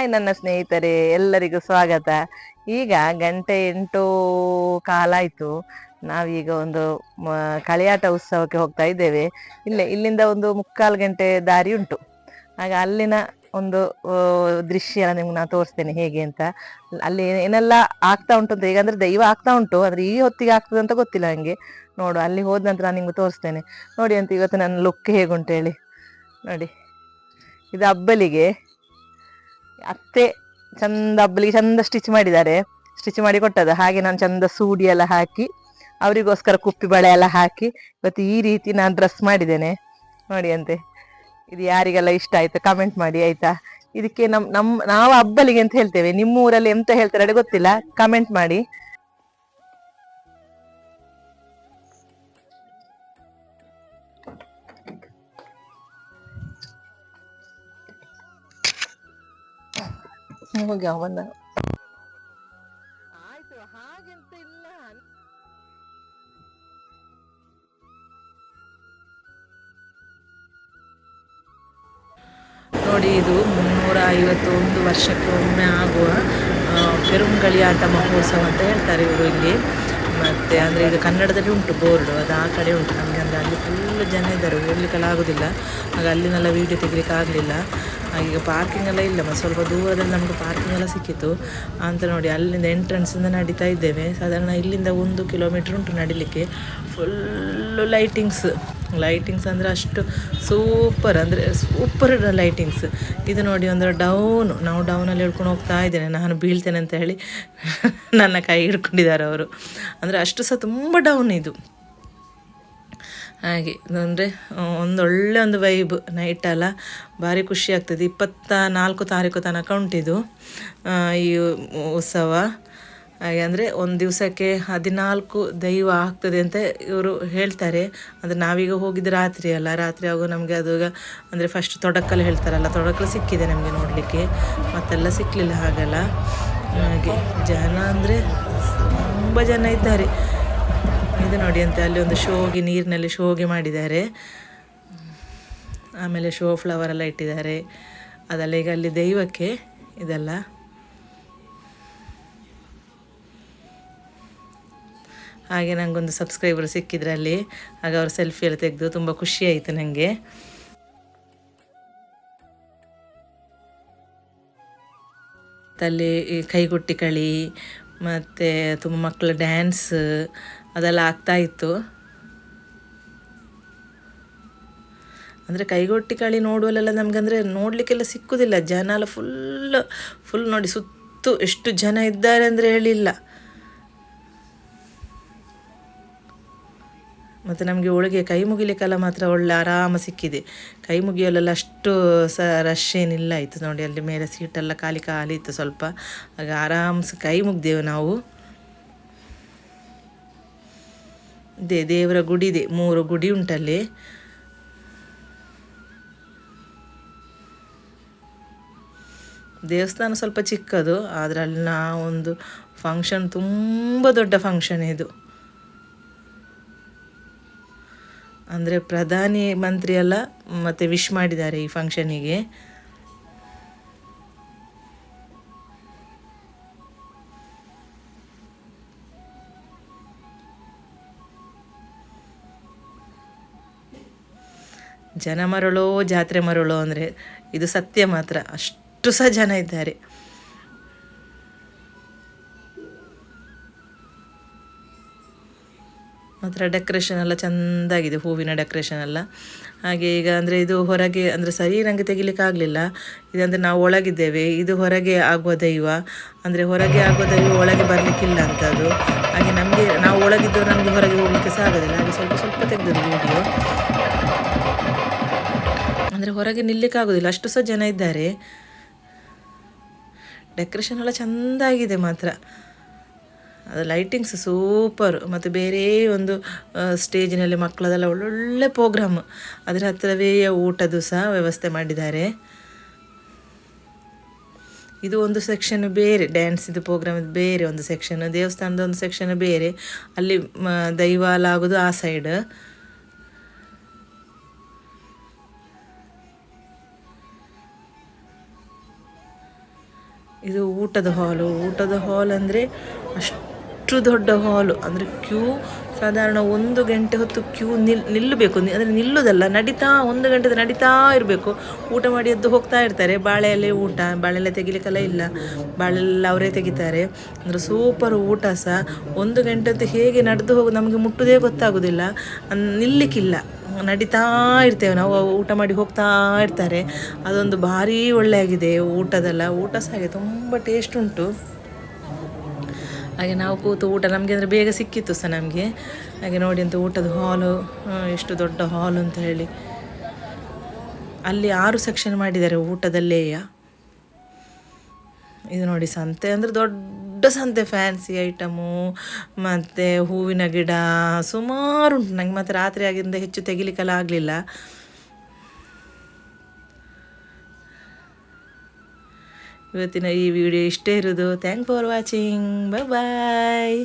Hi ನನ್ನ ಸ್ನೇಹಿತರೆ, ಎಲ್ಲರಿಗೂ ಸ್ವಾಗತ. ಈಗ ಗಂಟೆ 8:15 ನಾವೀಗ ಒಂದು ಕಳಿಯಾಟ ಉತ್ಸವಕ್ಕೆ ಹೋಗ್ತಾ ಇದ್ದೇವೆ. ಇಲ್ಲಿಂದ ಒಂದು 3/4 ಗಂಟೆ ದಾರಿ ಉಂಟು. ಆಗ ಅಲ್ಲಿನ ಒಂದು ದೃಶ್ಯ ನಿಮ್ಗೆ ನಾನು ತೋರಿಸ್ತೇನೆ ಹೇಗೆ ಅಂತ. ಅಲ್ಲಿ ಏನೆಲ್ಲ ಆಗ್ತಾ ಉಂಟು ಅಂತ, ಈಗ ಅಂದ್ರೆ ದೈವ ಆಗ್ತಾ ಉಂಟು, ಆದ್ರೆ ಈ ಹೊತ್ತಿಗೆ ಆಗ್ತದೆ ಅಂತ ಗೊತ್ತಿಲ್ಲ ನಂಗೆ. ನೋಡು, ಅಲ್ಲಿ ಹೋದ ನಂತರ ನಾನು ನಿಮ್ಗೆ ತೋರಿಸ್ತೇನೆ. ನೋಡಿ ಅಂತ ಇವತ್ತು ನನ್ನ ಲುಕ್ ಹೇಗುಂಟು ಹೇಳಿ. ನೋಡಿ, ಇದು ಅಬ್ಬಲಿಗೆ ಅತ್ತೆ ಚಂದ, ಹಬ್ಬಲಿಗೆ ಚಂದ ಸ್ಟಿಚ್ ಮಾಡಿದ್ದಾರೆ, ಸ್ಟಿಚ್ ಮಾಡಿ ಕೊಟ್ಟದ್ದು. ಹಾಗೆ ನಾನು ಚಂದ ಸೂಡಿ ಎಲ್ಲ ಹಾಕಿ ಅವರಿಗೋಸ್ಕರ ಕುಪ್ಪಿ ಬಳೆ ಎಲ್ಲ ಹಾಕಿ ಇವತ್ತು ಈ ರೀತಿ ನಾನು ಡ್ರೆಸ್ ಮಾಡಿದ್ದೇನೆ. ನೋಡಿ ಅಂತೆ. ಇದು ಯಾರಿಗೆಲ್ಲ ಇಷ್ಟ ಆಯ್ತು ಕಮೆಂಟ್ ಮಾಡಿ ಆಯ್ತಾ. ಇದಕ್ಕೆ ನಾವು ಹಬ್ಬಲಿಗೆ ಅಂತ ಹೇಳ್ತೇವೆ, ನಿಮ್ಮ ಊರಲ್ಲಿ ಎಂತ ಹೇಳ್ತಾರೆ ಗೊತ್ತಿಲ್ಲ, ಕಮೆಂಟ್ ಮಾಡಿ. ಹೋಗಿ ಬಂದ ಆಯ್ತು, ಹಾಗೆಂತ ಇಲ್ಲ. ನೋಡಿ, ಇದು 351 ವರ್ಷಕ್ಕೆ ಒಮ್ಮೆ ಆಗುವ ಪೆರುಂಗಳಿಯಾಟ ಮಹೋತ್ಸವ ಅಂತ ಹೇಳ್ತಾರೆ ಇವರು ಇಲ್ಲಿ. ಮತ್ತು ಅಂದರೆ ಇದು ಕನ್ನಡದಲ್ಲಿ ಉಂಟು ಬೋರ್ಡು, ಅದು ಆ ಕಡೆ ಉಂಟು. ನಮಗೆ ಅಂದರೆ ಅಲ್ಲಿ ಫುಲ್ ಜನ ಇದ್ದಾರೆ, ಹೋಗ್ಲಿಕ್ಕೆಲ್ಲ ಆಗೋದಿಲ್ಲ. ಆಗ ಅಲ್ಲಿನೆಲ್ಲ ವೀಡಿಯೋ ತೆಗಿಲಿಕ್ಕೆ ಆಗಲಿಲ್ಲ. ಈಗ ಪಾರ್ಕಿಂಗ್ ಎಲ್ಲ ಇಲ್ಲ, ಮತ್ತು ಸ್ವಲ್ಪ ದೂರದಲ್ಲಿ ನಮಗೆ ಪಾರ್ಕಿಂಗ್ ಎಲ್ಲ ಸಿಕ್ಕಿತ್ತು ಅಂತ. ನೋಡಿ, ಅಲ್ಲಿಂದ ಎಂಟ್ರೆನ್ಸಿಂದ ನಡೀತಾ ಇದ್ದೇವೆ. ಸಾಧಾರಣ ಇಲ್ಲಿಂದ 1 ಕಿಲೋಮೀಟ್ರ್ ಉಂಟು ನಡಿಲಿಕ್ಕೆ. ಫುಲ್ಲು ಲೈಟಿಂಗ್ಸ್ ಅಂದರೆ ಅಷ್ಟು ಸೂಪರ್, ಅಂದರೆ ಸೂಪರ್ ಲೈಟಿಂಗ್ಸ್. ಇದು ನೋಡಿ, ಅಂದರೆ ನಾವು ಡೌನಲ್ಲಿ ಹಿಡ್ಕೊಂಡು ಹೋಗ್ತಾ ಇದ್ದೇನೆ. ನಾನು ಬೀಳ್ತೇನೆ ಅಂತ ಹೇಳಿ ನನ್ನ ಕೈ ಹಿಡ್ಕೊಂಡಿದ್ದಾರೆ ಅವರು. ಅಂದರೆ ಅಷ್ಟು ಸಹ ತುಂಬ ಡೌನ್ ಇದು. ಹಾಗೆ ಅಂದರೆ ಒಂದೊಳ್ಳೆ ಒಂದು ವೈಬ್ ನೈಟಲ್ಲ, ಭಾರಿ ಖುಷಿ ಆಗ್ತದೆ. 24 ತಾರೀಕು ತನಕ ಉಂಟಿದು ಈ ಉತ್ಸವ. ಹಾಗೆ ಅಂದರೆ ಒಂದು ದಿವಸಕ್ಕೆ 14 ದೈವ ಆಗ್ತದೆ ಅಂತ ಇವರು ಹೇಳ್ತಾರೆ. ಅಂದರೆ ನಾವೀಗ ಹೋಗಿದ್ದು ರಾತ್ರಿ ಅಲ್ಲ, ರಾತ್ರಿ ಆಗೋ ನಮಗೆ ಅದು ಅಂದರೆ ಫಸ್ಟ್ ತೊಡಕಲ್ಲಿ ಹೇಳ್ತಾರಲ್ಲ, ತೊಡಕಲ್ಲಿ ಸಿಕ್ಕಿದೆ ನಮಗೆ ನೋಡಲಿಕ್ಕೆ, ಮತ್ತೆಲ್ಲ ಸಿಕ್ಕಲಿಲ್ಲ ಹಾಗಲ್ಲ. ಹಾಗೆ ಜನ ಅಂದರೆ ತುಂಬ ಜನ ಇದ್ದಾರೆ. ಇದು ನೋಡಿ ಅಂತ, ಅಲ್ಲಿ ಒಂದು ಶೋಗೆ, ನೀರಿನಲ್ಲಿ ಶೋಗೆ ಮಾಡಿದ್ದಾರೆ. ಆಮೇಲೆ ಶೋ ಫ್ಲವರ್ ಎಲ್ಲ ಇಟ್ಟಿದ್ದಾರೆ. ಅದೆಲ್ಲ ಈಗ ಅಲ್ಲಿ ದೈವಕ್ಕೆ ಇದೆಲ್ಲ. ಹಾಗೆ ನನಗೊಂದು ಸಬ್ಸ್ಕ್ರೈಬರ್ ಸಿಕ್ಕಿದ್ರಲ್ಲಿ, ಆಗ ಅವರು ಸೆಲ್ಫಿ ಎಲ್ಲ ತೆಗೆದು ತುಂಬ ಖುಷಿ ಆಯಿತು ನನಗೆ. ಅಲ್ಲಿ ಕೈಗೊಟ್ಟಿ ಕಳಿ ಮತ್ತು ತುಂಬ ಮಕ್ಕಳ ಡ್ಯಾನ್ಸ್ ಅದೆಲ್ಲ ಆಗ್ತಾಯಿತ್ತು. ಅಂದರೆ ಕೈಗೊಟ್ಟಿ ಕಳಿ ನೋಡುವಲ್ಲೆಲ್ಲ ನಮಗಂದರೆ ನೋಡಲಿಕ್ಕೆಲ್ಲ ಸಿಕ್ಕುವುದಿಲ್ಲ, ಜನ ಎಲ್ಲ ಫುಲ್ ನೋಡಿ, ಸುತ್ತು ಎಷ್ಟು ಜನ ಇದ್ದಾರೆ ಅಂದರೆ ಹೇಳಿಲ್ಲ. ಮತ್ತು ನಮಗೆ ಒಳಗೆ ಕೈ ಮುಗಿಲಿಕ್ಕೆಲ್ಲ ಮಾತ್ರ ಒಳ್ಳೆ ಆರಾಮ ಸಿಕ್ಕಿದೆ. ಕೈ ಮುಗಿಯಲೆಲ್ಲ ಅಷ್ಟು ರಶ್ ಏನಿಲ್ಲ. ಆಯಿತು ನೋಡಿ, ಅಲ್ಲಿ ಮೇಲೆ ಸೀಟೆಲ್ಲ ಖಾಲಿ ಇತ್ತು ಸ್ವಲ್ಪ. ಆಗ ಆರಾಮ್ಸೆ ಕೈ ಮುಗ್ದೇವು ನಾವು. ದೇವರ ಗುಡಿ ಇದೆ, 3 ಗುಡಿ ಉಂಟಲ್ಲಿ. ದೇವಸ್ಥಾನ ಸ್ವಲ್ಪ ಚಿಕ್ಕದು, ಆದರೆ ಅಲ್ಲಿ ಒಂದು ಫಂಕ್ಷನ್, ತುಂಬ ದೊಡ್ಡ ಫಂಕ್ಷನ್ ಇದು. ಅಂದರೆ ಪ್ರಧಾನಿ ಮಂತ್ರಿ ಎಲ್ಲ ಮತ್ತು ವಿಶ್ ಮಾಡಿದ್ದಾರೆ ಈ ಫಂಕ್ಷನಿಗೆ. ಜನ ಮರಳೋ ಜಾತ್ರೆ ಮರಳೋ ಅಂದರೆ ಇದು ಸತ್ಯ ಮಾತ್ರ, ಅಷ್ಟು ಸಹ ಜನ ಇದ್ದಾರೆ. ಮಾತ್ರ ಡೆಕೋರೇಷನ್ ಎಲ್ಲ ಚೆಂದಾಗಿದೆ, ಹೂವಿನ ಡೆಕೋರೇಷನ್ ಎಲ್ಲ. ಹಾಗೆ ಈಗ ಅಂದರೆ ಇದು ಹೊರಗೆ ಅಂದರೆ ಸರಿ ನನಗೆ ತೆಗಿಲಿಕ್ಕೆ ಆಗಲಿಲ್ಲ. ಇದಂದರೆ ನಾವು ಒಳಗಿದ್ದೇವೆ, ಇದು ಹೊರಗೆ ಆಗುವ ದೈವ. ಅಂದರೆ ಹೊರಗೆ ಆಗುವ ದೈವ ಒಳಗೆ ಬರಲಿಕ್ಕಿಲ್ಲ ಅಂತ ಅದು. ಹಾಗೆ ನಾವು ಒಳಗಿದ್ದವರು ನಮಗೆ ಹೊರಗೆ ಹೋಗಲಿಕ್ಕೆ ಸಹ ಆಗೋದಿಲ್ಲ. ಹಾಗೆ ಸ್ವಲ್ಪ ತೆಗೆದದ್ದು ವಿಡಿಯೋ. ಅಂದರೆ ಹೊರಗೆ ನಿಲ್ಲಕ್ಕೆ ಆಗೋದಿಲ್ಲ, ಅಷ್ಟು ಸಹ ಜನ ಇದ್ದಾರೆ. ಡೆಕೋರೇಷನ್ ಎಲ್ಲ ಚೆಂದಾಗಿದೆ ಮಾತ್ರ. ಅದು ಲೈಟಿಂಗ್ಸ್ ಸೂಪರ್. ಮತ್ತು ಬೇರೆ ಒಂದು ಸ್ಟೇಜಿನಲ್ಲಿ ಮಕ್ಕಳದೆಲ್ಲ ಒಳ್ಳೊಳ್ಳೆ ಪ್ರೋಗ್ರಾಮ್, ಅದರ ಹತ್ತಿರವೇ ಊಟದ್ದು ಸಹ ವ್ಯವಸ್ಥೆ ಮಾಡಿದ್ದಾರೆ. ಇದು ಒಂದು ಸೆಕ್ಷನ್ ಬೇರೆ, ಡ್ಯಾನ್ಸಿದು ಪ್ರೋಗ್ರಾಮ್ ಬೇರೆ ಒಂದು ಸೆಕ್ಷನ್, ದೇವಸ್ಥಾನದ ಒಂದು ಸೆಕ್ಷನ್ ಬೇರೆ. ಅಲ್ಲಿ ದೈವಾಲ ಆಗೋದು ಆ ಸೈಡ್. ಇದು ಊಟದ ಹಾಲ್ ಅಂದರೆ ಅಷ್ಟು ದೊಡ್ಡ ಹಾಲು, ಅಂದರೆ ಕ್ಯೂ ಸಾಧಾರಣ 1 ಗಂಟೆ ಹೊತ್ತು ಕ್ಯೂ ನಿಲ್ಲಬೇಕು, ಅಂದರೆ ನಿಲ್ಲುವುದಲ್ಲ, ನಡೀತಾ 1 ಗಂಟೆ ನಡೀತಾ ಇರಬೇಕು. ಊಟ ಮಾಡಿ ಎದ್ದು ಹೋಗ್ತಾ ಇರ್ತಾರೆ. ಬಾಳೆ ಎಲೆ ಊಟ, ಬಾಳೆ ಎಲೆ ತೆಗಿಲಿಕ್ಕೆಲ್ಲ ಇಲ್ಲ, ಬಾಳೆಲ್ಲ ಅವರೇ ತೆಗಿತಾರೆ. ಅಂದರೆ ಸೂಪರ್ ಊಟ ಸಹ. 1 ಗಂಟೆ ಹೊತ್ತು ಹೇಗೆ ನಡೆದು ಹೋಗೋದು ನಮಗೆ ಮುಟ್ಟುವುದೇ ಗೊತ್ತಾಗೋದಿಲ್ಲ, ನಿಲ್ಲಿಕ್ಕಿಲ್ಲ, ನಡೀತಾ ಇರ್ತೇವೆ ನಾವು, ಊಟ ಮಾಡಿ ಹೋಗ್ತಾ ಇರ್ತಾರೆ. ಅದೊಂದು ಭಾರಿ ಒಳ್ಳೆ ಆಗಿದೆ ಊಟದೆಲ್ಲ. ಊಟ ಸಹ ಹಾಗೆ ತುಂಬ ಟೇಸ್ಟ್ ಉಂಟು. ಹಾಗೆ ನಾವು ಕೂತು ಊಟ, ನಮಗೆ ಅಂದರೆ ಬೇಗ ಸಿಕ್ಕಿತ್ತು ಸಹ ನಮಗೆ. ಹಾಗೆ ನೋಡಿ ಅಂತ ಊಟದ ಹಾಲು, ಎಷ್ಟು ದೊಡ್ಡ ಹಾಲು ಅಂತ ಹೇಳಿ. ಅಲ್ಲಿ 6 ಸೆಕ್ಷನ್ ಮಾಡಿದ್ದಾರೆ ಊಟದಲ್ಲೇಯ. ಇದು ನೋಡಿ ಸಂತೆ ಅಂದರೆ ದೊಡ್ಡ ಸಂತೆ, ಫ್ಯಾನ್ಸಿ ಐಟಮು ಮತ್ತು ಹೂವಿನ ಗಿಡ ಸುಮಾರು ಉಂಟು. ನಂಗೆ ಮತ್ತು ರಾತ್ರಿ ಆಗಿಂದ ಹೆಚ್ಚು ತೆಗಿಲಿಕ್ಕೆಲ್ಲ ಆಗಲಿಲ್ಲ. ಇವತ್ತಿನ ಈ ವಿಡಿಯೋ ಇಷ್ಟೇ ಇರೋದು. Thank for watching. ಬಾಯ್.